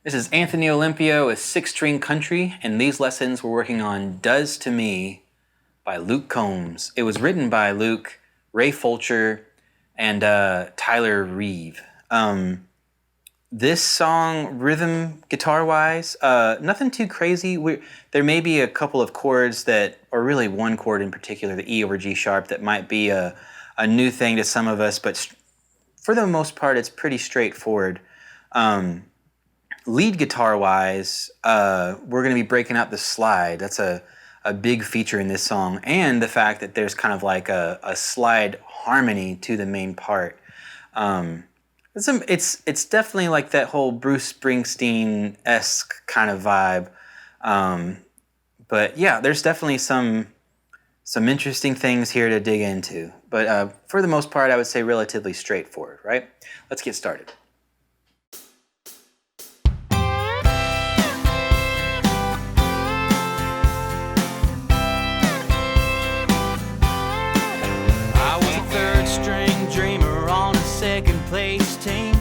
This is Anthony Olympio with Six String Country, and these lessons we're working on Does to Me by Luke Combs. It was written by Luke, Ray Fulcher, and Tyler Reeve. This song, rhythm, guitar-wise, nothing too crazy. There may be a couple of chords that, or really one chord in particular, the E over G sharp, that might be a new thing to some of us, but for the most part, it's pretty straightforward. Lead guitar-wise, we're going to be breaking out the slide. That's a big feature in this song, and the fact that there's kind of like a slide harmony to the main part. It's definitely like that whole Bruce Springsteen-esque kind of vibe. But yeah, there's definitely some interesting things here to dig into. But for the most part, I would say relatively straightforward, right? Let's get started. Second place team,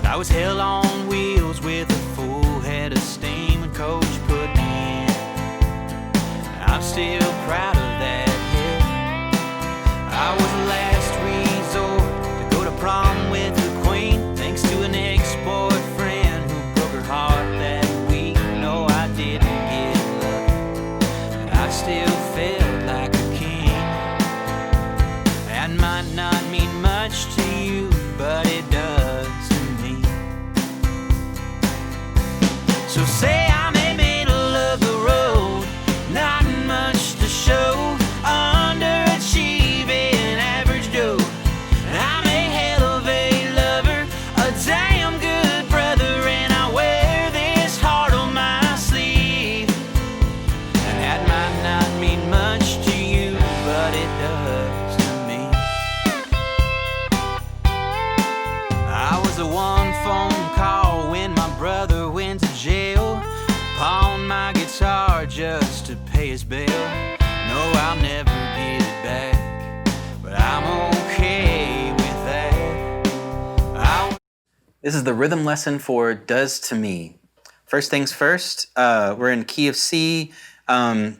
but I was hell on wheels with a full head of steam when coach put me in. I'm still proud of that hit. I was the last resort to go to prom with the queen, thanks to an ex-boyfriend who broke her heart that week. No, I didn't get lucky, but I still felt like a king. That might not mean much to you, but it does to me. So say I'm in the middle of the road, not much to show, underachieving average Joe. I'm a hell of a lover, a damn good brother, and I wear this heart on my sleeve. And that might not mean much to you, but it does to me. I was the one phone call when my brother went to jail, pawned my guitar just to pay his bail. No, I'll never get it back, but I'm okay with that. This is the rhythm lesson for Does to Me. First things first, we're in key of C.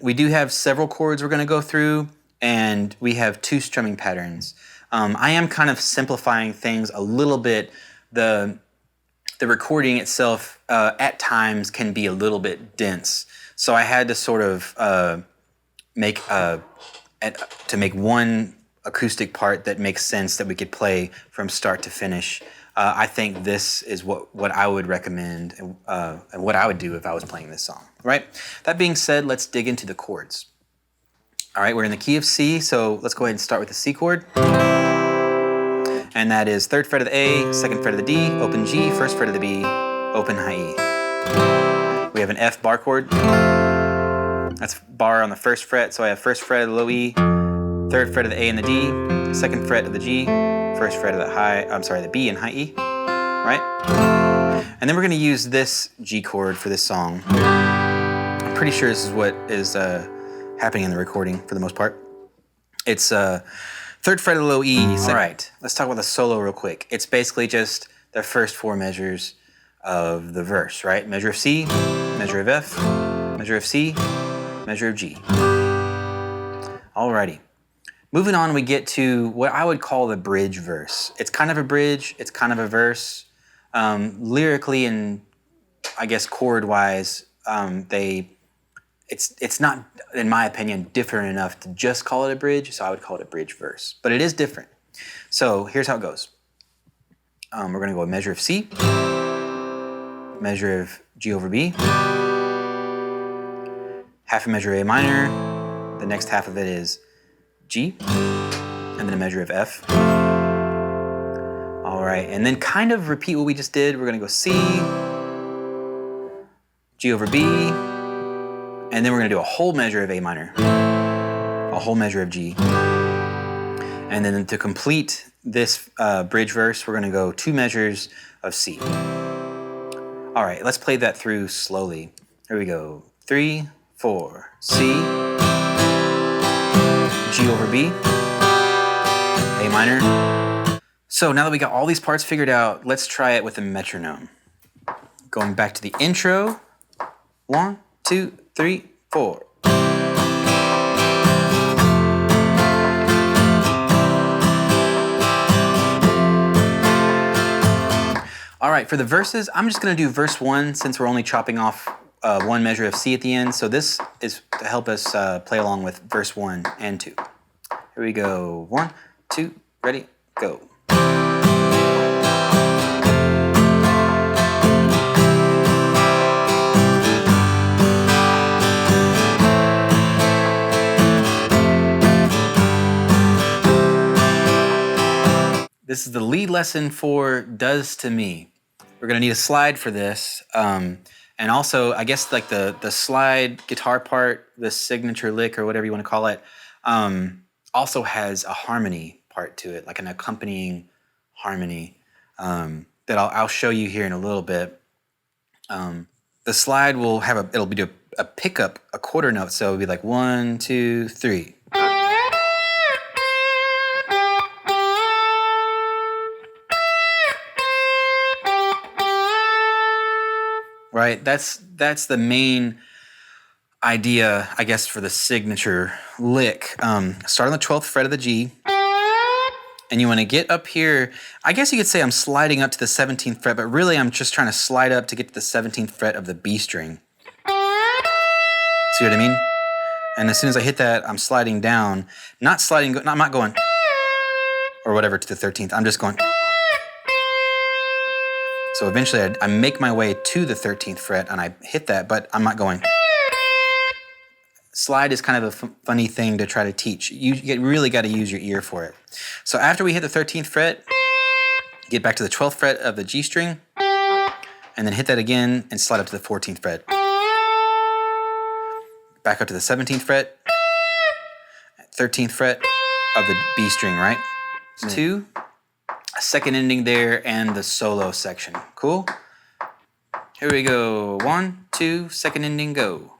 We do have several chords we're going to go through, and we have two strumming patterns. I am kind of simplifying things a little bit. The recording itself at times can be a little bit dense, so I had to sort of make one acoustic part that makes sense that we could play from start to finish. I think this is what I would recommend and what I would do if I was playing this song. Right? That being said, let's dig into the chords. All right, we're in the key of C, so let's go ahead and start with the C chord. And that is 3rd fret of the A, 2nd fret of the D, open G, 1st fret of the B, open high E. We have an F bar chord. That's bar on the 1st fret, so I have 1st fret of the low E, 3rd fret of the A and the D, 2nd fret of the G, 1st fret of the B and high E, right? And then we're gonna use this G chord for this song. I'm pretty sure this is what is happening in the recording for the most part. It's 3rd fret of the low E. All right, let's talk about the solo real quick. It's basically just the first 4 measures of the verse, right? Measure of C, measure of F, measure of C, measure of G. Alrighty. Moving on, we get to what I would call the bridge verse. It's kind of a bridge, it's kind of a verse. Lyrically and I guess chord-wise, it's not, in my opinion, different enough to just call it a bridge, so I would call it a bridge verse. But it is different. So here's how it goes. We're going to go with measure of C, measure of G over B, half a measure of A minor, the next half of it is G, and then a measure of F. All right, and then kind of repeat what we just did. We're going to go C, G over B, and then we're going to do a whole measure of A minor, a whole measure of G. And then to complete this bridge verse, we're going to go 2 measures of C. All right, let's play that through slowly. Here we go. 3, 4, C, G over B, A minor. So now that we got all these parts figured out, let's try it with a metronome. Going back to the intro. 1, 2, 3, 4. All right, for the verses, I'm just gonna do verse 1 since we're only chopping off one measure of C at the end. So this is to help us play along with verse 1 and 2. Here we go. 1, 2, ready, go. This is the lead lesson for Does to Me. We're gonna need a slide for this. And also, I guess like the slide guitar part, the signature lick or whatever you wanna call it, also has a harmony part to it, like an accompanying harmony that I'll show you here in a little bit. The slide will have it'll be a pickup, a quarter note, so it'll be like 1, 2, 3. Right, that's the main idea, I guess, for the signature lick. Start on the 12th fret of the G, and you want to get up here. I guess you could say I'm sliding up to the 17th fret, but really I'm just trying to slide up to get to the 17th fret of the B string. See what I mean? And as soon as I hit that, I'm sliding down, I'm not going or whatever to the 13th. I'm just going. So eventually I make my way to the 13th fret and I hit that, but I'm not going. Slide is kind of a funny thing to try to teach. You really got to use your ear for it. So after we hit the 13th fret, get back to the 12th fret of the G string, and then hit that again and slide up to the 14th fret. Back up to the 17th fret, 13th fret of the B string, right? It's 2. A second ending there and the solo section. Cool? Here we go. 1, 2, second ending, go.